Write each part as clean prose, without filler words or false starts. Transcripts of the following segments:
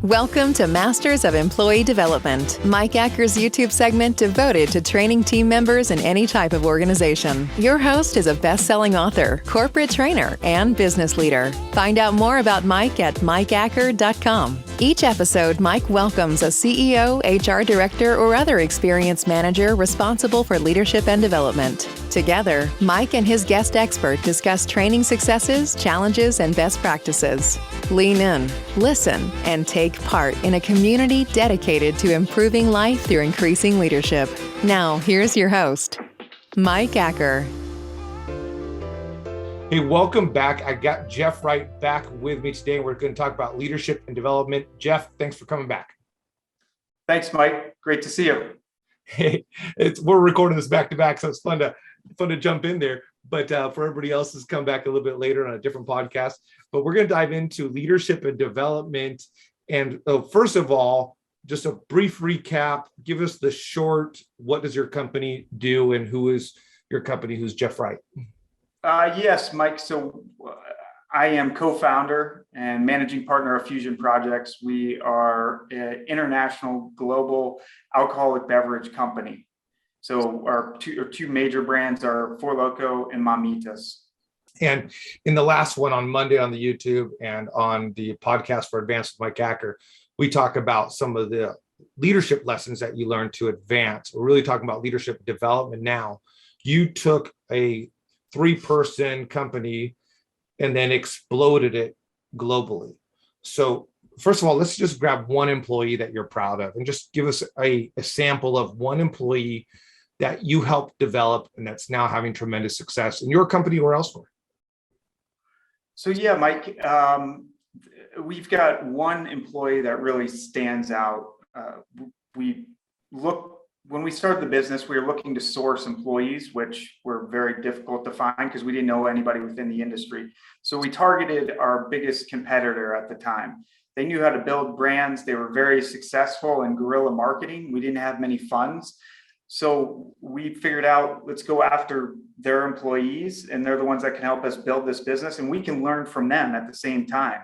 Welcome to Masters of Employee Development, Mike Acker's YouTube segment devoted to training team members in any type of organization. Your host is a best-selling author, corporate trainer, and business leader. Find out more about Mike at mikeacker.com. Each episode, Mike welcomes a CEO, HR director, or other experienced manager responsible for leadership and development. Together, Mike and his guest expert discuss training successes, challenges, and best practices. Lean in, listen, and take part in a community dedicated to improving life through increasing leadership. Now, here's your host, Mike Acker. Hey, welcome back. I got Jeff Wright back with me today. We're going to talk about leadership and development. Jeff, thanks for coming back. Thanks, Mike. Great to see you. Hey, we're recording this back to back, so it's fun to jump in there. But for everybody else who's come back a little bit later on a different podcast. But we're going to dive into leadership and development. And first of all, just a brief recap. Give us the short, what does your company do and who is your company? Who's Jeff Wright? Yes, Mike. So I am co-founder and managing partner of Phusion Projects. We are an international global alcoholic beverage company. So our two major brands are Four Loko and Mamitas. And in the last one on Monday on the YouTube and on the podcast for Advance with Mike Acker, we talk about some of the leadership lessons that you learned to advance. We're really talking about leadership development now. You took a 3-person company and then exploded it globally. So first of all, let's just grab one employee that you're proud of and just give us a sample of one employee that you helped develop and that's now having tremendous success in your company or elsewhere. So yeah, Mike, we've got one employee that really stands out. When we started the business, we were looking to source employees, which were very difficult to find because we didn't know anybody within the industry. So we targeted our biggest competitor at the time. They knew how to build brands. They were very successful in guerrilla marketing. We didn't have many funds. So we figured out, let's go after their employees, and they're the ones that can help us build this business, and we can learn from them at the same time.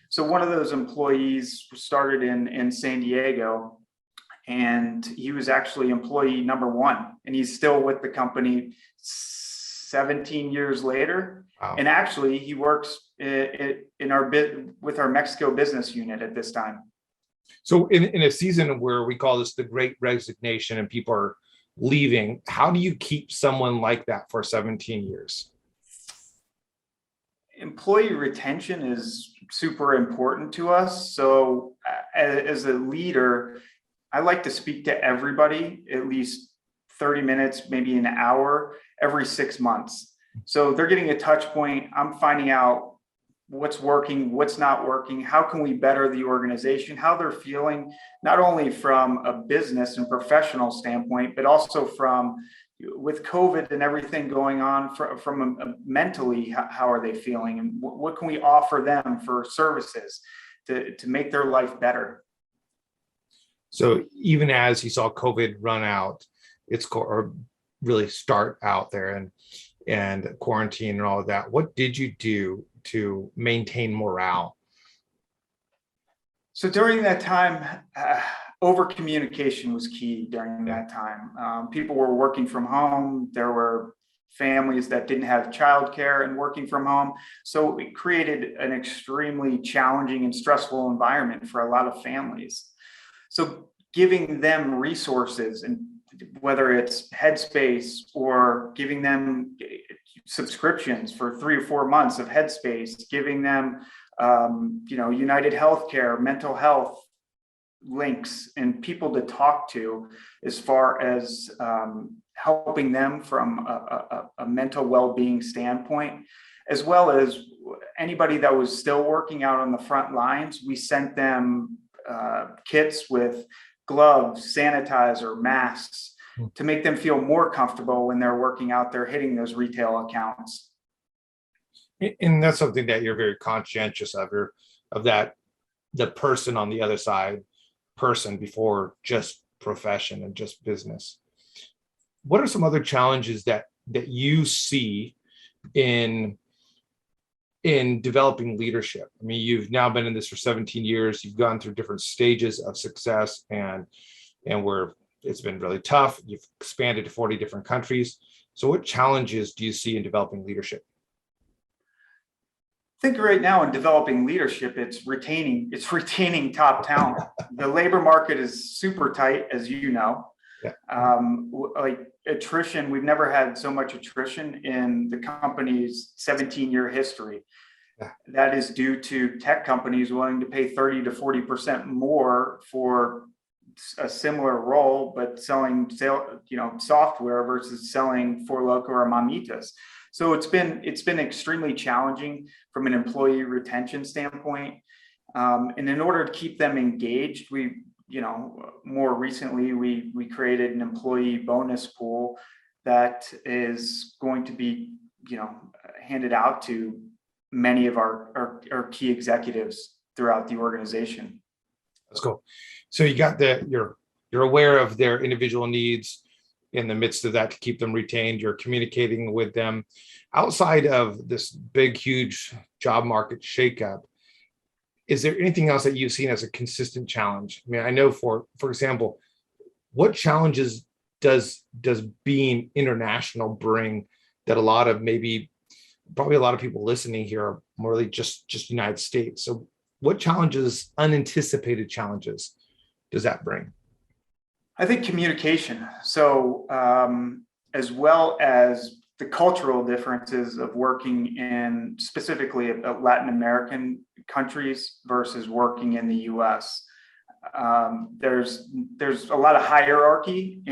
So one of those employees started in San Diego, and he was actually employee number 1, and he's still with the company 17 years later. Wow. And actually he works with our Mexico business unit at this time. So in a season where we call this the Great Resignation and people are leaving, how do you keep someone like that for 17 years? Employee retention is super important to us. So as a leader, I like to speak to everybody at least 30 minutes, maybe an hour every 6 months. So they're getting a touch point. I'm finding out what's working, what's not working, how can we better the organization, how they're feeling, not only from a business and professional standpoint, but also from with COVID and everything going on from mentally, how are they feeling, and what can we offer them for services to make their life better. So even as you saw COVID run out, or really start out there and quarantine and all of that, what did you do to maintain morale? So during that time, over communication was key during that time. People were working from home. There were families that didn't have childcare and working from home. So it created an extremely challenging and stressful environment for a lot of families. So giving them resources, and whether it's Headspace or giving them subscriptions for 3 or 4 months of Headspace, giving them, United Healthcare, mental health links, and people to talk to as far as helping them from a mental well-being standpoint, as well as anybody that was still working out on the front lines. We sent them kits with gloves, sanitizer, masks, to make them feel more comfortable when they're working out there hitting those retail accounts. And that's something that you're very conscientious of that, the person on the other side, person before just profession and just business. What are some other challenges that you see in in developing leadership? I mean, you've now been in this for 17 years. You've gone through different stages of success, and it's been really tough. You've expanded to 40 different countries. So what challenges do you see in developing leadership? I think right now in developing leadership, it's retaining top talent. The labor market is super tight, as you know. Yeah. Like attrition, we've never had so much attrition in the company's 17-year history. Yeah. That is due to tech companies willing to pay 30 to 40% more for a similar role, but selling software versus selling Four Loko or Mamitas. So it's been extremely challenging from an employee retention standpoint. And in order to keep them engaged, more recently, we created an employee bonus pool that is going to be, handed out to many of our key executives throughout the organization. That's cool. So you got you're aware of their individual needs. In the midst of that, to keep them retained, you're communicating with them. Outside of this big, huge job market shakeup, is there anything else that you've seen as a consistent challenge? I mean, I know for example, what challenges does being international bring that probably a lot of people listening here are more really just United States. So what unanticipated challenges does that bring? I think communication. So as well as the cultural differences of working in specifically Latin American countries versus working in the US. There's a lot of hierarchy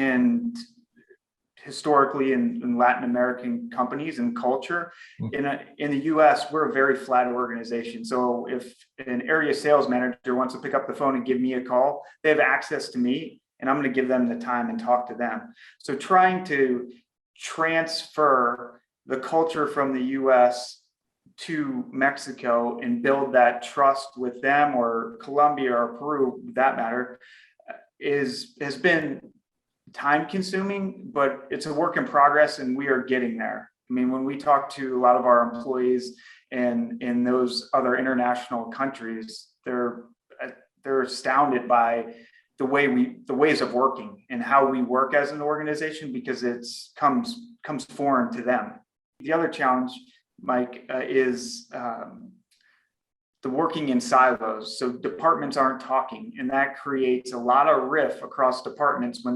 historically in Latin American companies and culture. In the US, we're a very flat organization. So if an area sales manager wants to pick up the phone and give me a call, they have access to me, and I'm going to give them the time and talk to them. So trying to transfer the culture from the US to Mexico and build that trust with them, or Colombia or Peru, for that matter, has been time consuming, but it's a work in progress, and we are getting there. I mean, when we talk to a lot of our employees in those other international countries, they're astounded by the ways of working and how we work as an organization, because comes foreign to them. The other challenge, Mike, is the working in silos. So departments aren't talking, and that creates a lot of riff across departments when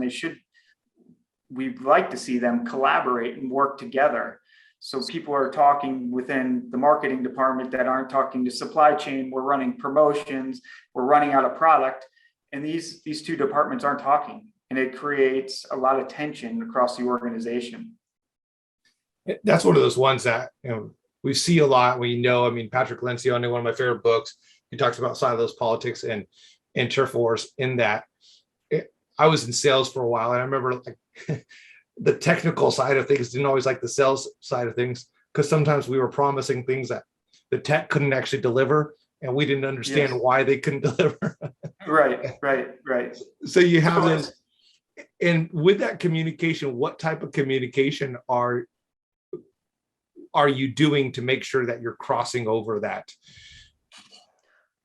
we'd like to see them collaborate and work together. So people are talking within the marketing department that aren't talking to supply chain. We're running promotions, we're running out of product, and these two departments aren't talking, and it creates a lot of tension across the organization. That's one of those ones that we see a lot. I mean, Patrick Lencioni, one of my favorite books, he talks about silos, politics, and turf wars. In that, I was in sales for a while, and I remember the technical side of things didn't always like the sales side of things, because sometimes we were promising things that the tech couldn't actually deliver, and we didn't understand why they couldn't deliver. Right. So you have this, and with that communication, what type of communication are you doing to make sure that you're crossing over that?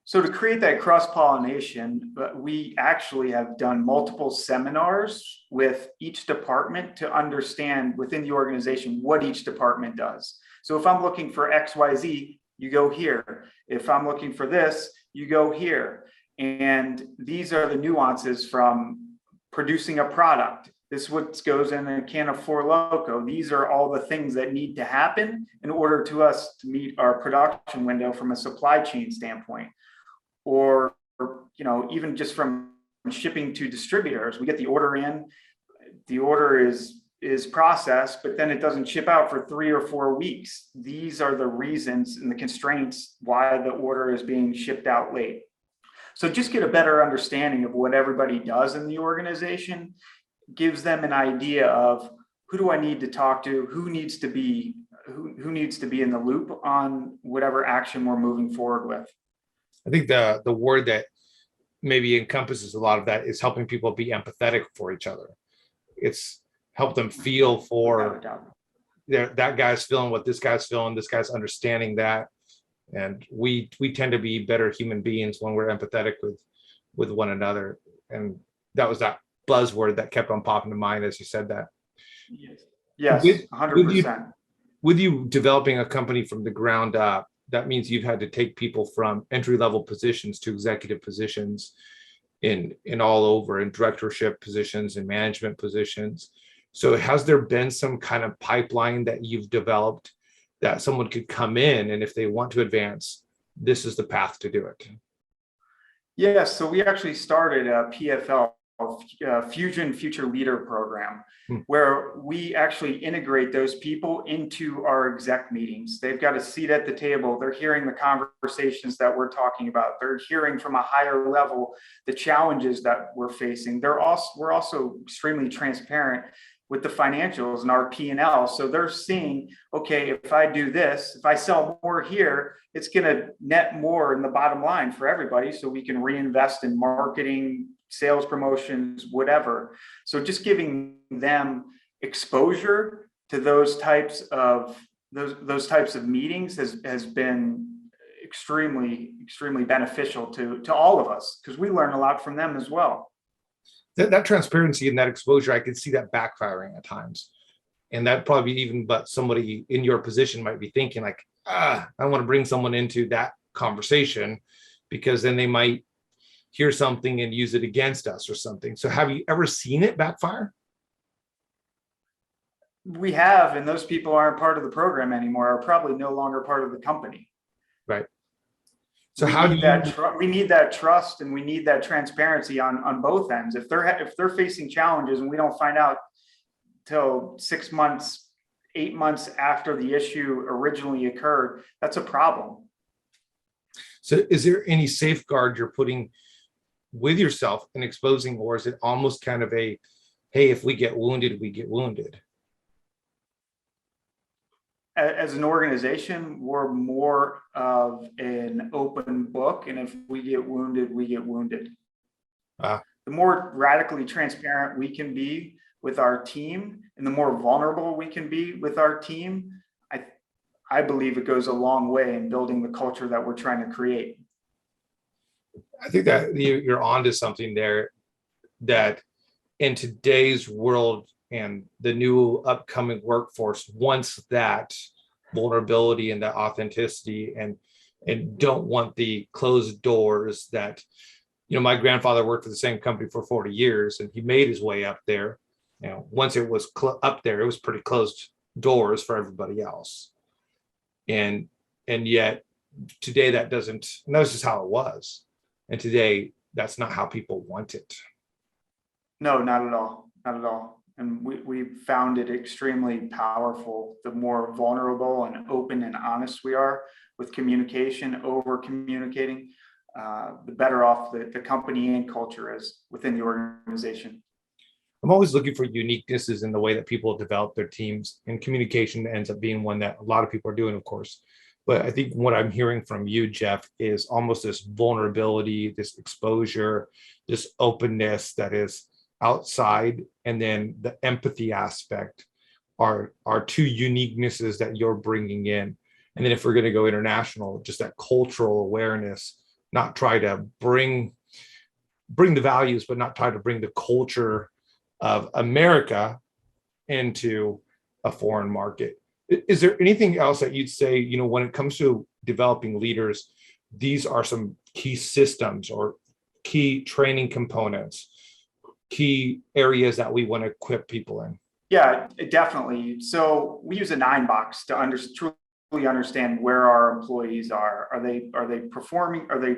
So to create that cross-pollination, we actually have done multiple seminars with each department to understand within the organization what each department does. So if I'm looking for XYZ, you go here. If I'm looking for this, you go here. And these are the nuances from producing a product. This is what goes in a can of Four Loko. These are all the things that need to happen in order to us to meet our production window from a supply chain standpoint. Or even just from shipping to distributors, we get the order in, the order is processed, but then it doesn't ship out for 3 or 4 weeks. These are the reasons and the constraints why the order is being shipped out late. So just get a better understanding of what everybody does in the organization, gives them an idea of who do I need to talk to, who needs to be in the loop on whatever action we're moving forward with. I think the word that maybe encompasses a lot of that is helping people be empathetic for each other. It's help them feel for that guy's feeling what this guy's feeling, this guy's understanding that. And we tend to be better human beings when we're empathetic with one another. And that was that buzzword that kept on popping to mind as you said that. Yes, With 100%. with you developing a company from the ground up, that means you've had to take people from entry-level positions to executive positions in all over, in directorship positions and management positions. So has there been some kind of pipeline that you've developed that someone could come in, and if they want to advance, this is the path to do it? Yes, so we actually started a PFL, Phusion Future Leader Program, where we actually integrate those people into our exec meetings. They've got a seat at the table. They're hearing the conversations that we're talking about. They're hearing from a higher level the challenges that we're facing. We're also extremely transparent with the financials and our P&L. So they're seeing, okay, if I do this, if I sell more here, it's going to net more in the bottom line for everybody. So we can reinvest in marketing, sales promotions, whatever. So just giving them exposure to those types of meetings has been extremely beneficial to all of us, because we learn a lot from them as well. That transparency and that exposure, I can see that backfiring at times. And that probably even, but somebody in your position might be thinking like, I want to bring someone into that conversation because then they might hear something and use it against us or something. So have you ever seen it backfire? We have, and those people aren't part of the program anymore, are probably no longer part of the company. Right. So we need that trust, and we need that transparency on both ends. If they're facing challenges and we don't find out till 6 months, 8 months after the issue originally occurred, that's a problem. So is there any safeguard you're putting with yourself in exposing, or is it almost kind of a, hey, if we get wounded, we get wounded? As an organization, we're more of an open book, and if we get wounded, we get wounded. The more radically transparent we can be with our team, and the more vulnerable we can be with our team, I believe it goes a long way in building the culture that we're trying to create. I think that you're onto something there, that in today's world and the new upcoming workforce wants that vulnerability and that authenticity, and don't want the closed doors that, my grandfather worked for the same company for 40 years and he made his way up there. Once it was up there, it was pretty closed doors for everybody else. And yet today that's just how it was. And today that's not how people want it. No, not at all. Not at all. And we found it extremely powerful. The more vulnerable and open and honest we are with communication, over communicating, the better off the company and culture is within the organization. I'm always looking for uniquenesses in the way that people develop their teams, and communication ends up being one that a lot of people are doing, of course. But I think what I'm hearing from you, Jeff, is almost this vulnerability, this exposure, this openness that is outside, and then the empathy aspect are two uniquenesses that you're bringing in. And then if we're going to go international, just that cultural awareness, not try to bring the values, but not try to bring the culture of America into a foreign market. Is there anything else that you'd say, when it comes to developing leaders, these are some key systems or key training components, key areas that we want to equip people in? Yeah, definitely. So we use a 9-box to truly understand where our employees are. Are they performing? Are they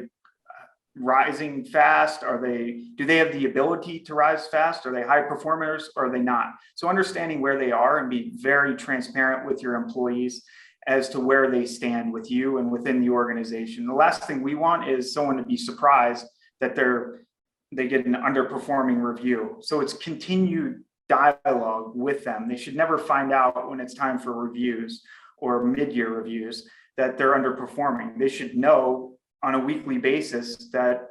rising fast? Do they have the ability to rise fast? Are they high performers or are they not? So understanding where they are and be very transparent with your employees as to where they stand with you and within the organization. The last thing we want is someone to be surprised that they get an underperforming review. So it's continued dialogue with them. They should never find out when it's time for reviews or mid-year reviews that they're underperforming. They should know on a weekly basis that,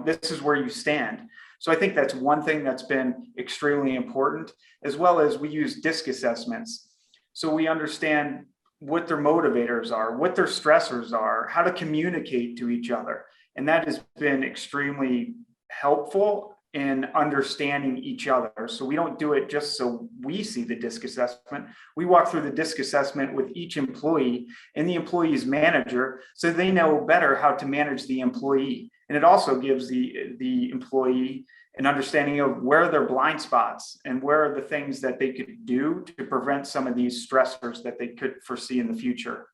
this is where you stand. So I think that's one thing that's been extremely important, as well as we use DISC assessments. So we understand what their motivators are, what their stressors are, how to communicate to each other. And that has been extremely helpful in understanding each other. So we don't do it just so we see the DISC assessment. We walk through the DISC assessment with each employee and the employee's manager, so they know better how to manage the employee. And it also gives the employee an understanding of where their blind spots and where are the things that they could do to prevent some of these stressors that they could foresee in the future.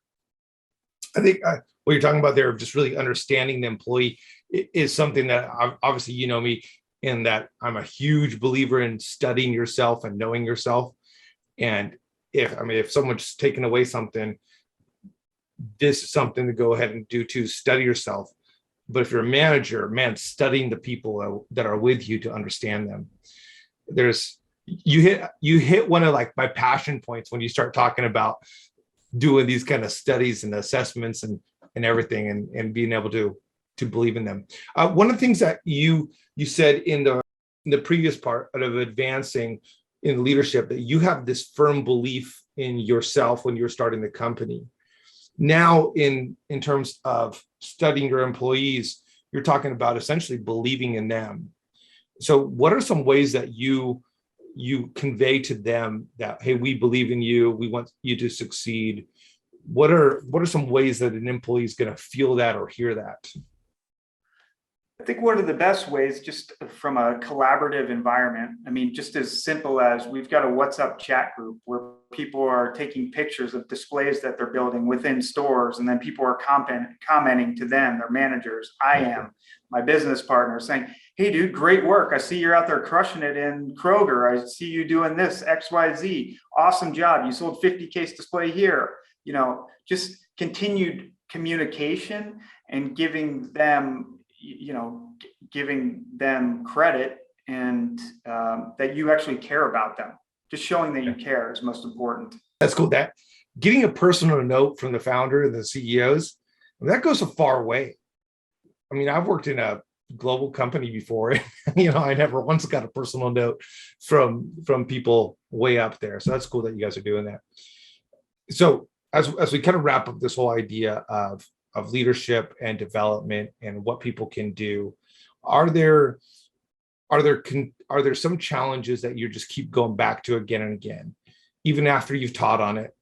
I think what you're talking about there, just really understanding the employee, is something that obviously, you know me, in that I'm a huge believer in studying yourself and knowing yourself. And if someone's taken away something, this is something to go ahead and do to study yourself. But if you're a manager, man, studying the people that are with you to understand them. You hit one of like my passion points when you start talking about doing these kind of studies and assessments and everything, and being able to believe in them. One of the things that you said in the previous part of advancing in leadership, that you have this firm belief in yourself when you're starting the company. Now, in terms of studying your employees, you're talking about essentially believing in them. So what are some ways that you convey to them that, hey, we believe in you, we want you to succeed? What are some ways that an employee is going to feel that or hear that? I think one of the best ways, just from a collaborative environment, I mean, just as simple as we've got a WhatsApp chat group where people are taking pictures of displays that they're building within stores, and then people are commenting to them, their managers, my business partner, saying, hey, dude, great work. I see you're out there crushing it in Kroger. I see you doing this, XYZ. Awesome job. You sold 50 case display here. You know, just continued communication and giving them credit, and that you actually care about them. Just showing that you care is most important. That's cool. That getting a personal note from the founder and the CEOs, that goes a far way. I mean, I've worked in a global company before, and I never once got a personal note from people way up there. So that's cool that you guys are doing that. So as we kind of wrap up this whole idea of leadership and development and what people can do, are there some challenges that you just keep going back to again and again, even after you've taught on it,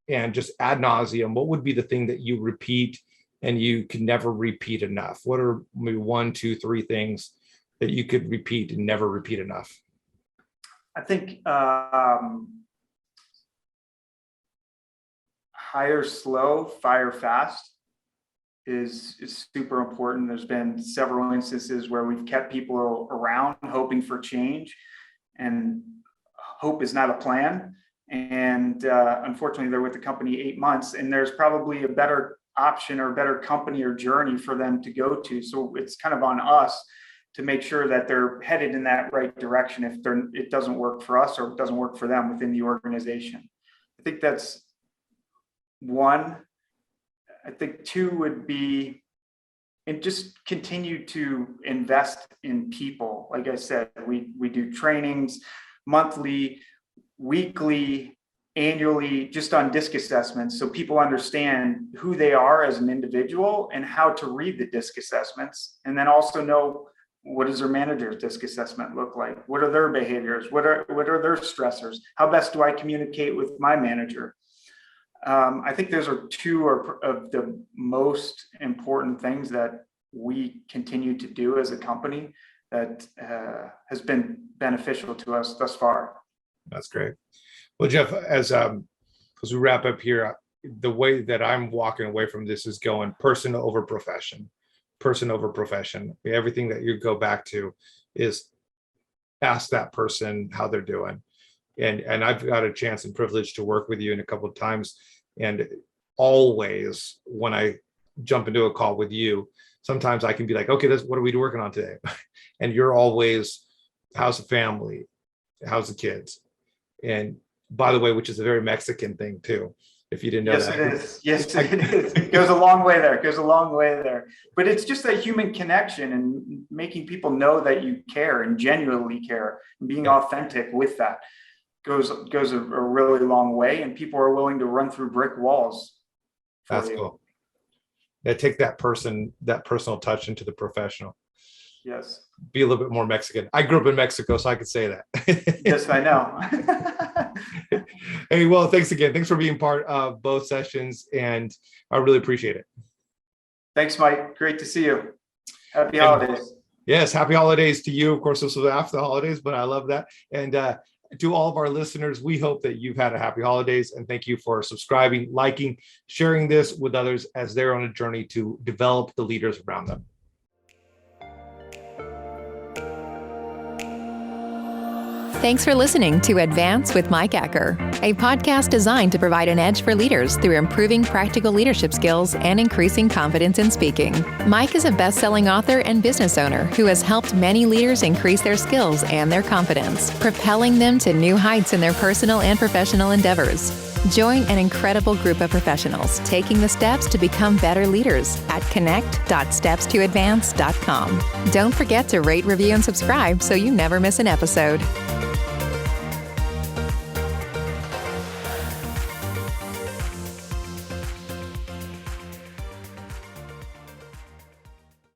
and just ad nauseum? What would be the thing that you repeat and you can never repeat enough? What are maybe 1, 2, 3 things that you could repeat and never repeat enough? I think hire slow, fire fast is super important. There's been several instances where we've kept people around hoping for change, and hope is not a plan. And unfortunately, they're with the company 8 months, and there's probably a better option or a better company or journey for them to go to. So it's kind of on us to make sure that they're headed in that right direction if it doesn't work for us or it doesn't work for them within the organization. I think that's one. I think 2 would be, and just continue to invest in people. Like I said, we do trainings monthly, weekly, annually, just on DISC assessments, so people understand who they are as an individual and how to read the DISC assessments, and then also know, what does their manager's DISC assessment look like? What are their behaviors? What are their stressors? How best do I communicate with my manager? I think those are 2 of the most important things that we continue to do as a company that has been beneficial to us thus far. That's great. Well, Jeff, as we wrap up here, the way that I'm walking away from this is going person over profession. Everything that you go back to is ask that person how they're doing. And I've got a chance and privilege to work with you in a couple of times. And always when I jump into a call with you, sometimes I can be like, okay, what are we working on today? And you're always, how's the family? How's the kids? And by the way, which is a very Mexican thing too, if you didn't know that. Yes, it is. It goes a long way there. But it's just that human connection and making people know that you care and genuinely care and being authentic with that. goes a really long way, and people are willing to run through brick walls. That's cool. Yeah, take that personal touch into the professional. Yes. Be a little bit more Mexican. I grew up in Mexico, so I could say that. Yes, I know. Hey, well, thanks again. Thanks for being part of both sessions, and I really appreciate it. Thanks, Mike. Great to see you. Happy holidays. Yes, happy holidays to you. Of course, this was after the holidays, but I love that. And to all of our listeners, we hope that you've had a happy holidays, and thank you for subscribing, liking, sharing this with others as they're on a journey to develop the leaders around them. Thanks for listening to Advance with Mike Acker, a podcast designed to provide an edge for leaders through improving practical leadership skills and increasing confidence in speaking. Mike is a best-selling author and business owner who has helped many leaders increase their skills and their confidence, propelling them to new heights in their personal and professional endeavors. Join an incredible group of professionals taking the steps to become better leaders at connect.stepstoadvance.com. Don't forget to rate, review, and subscribe so you never miss an episode.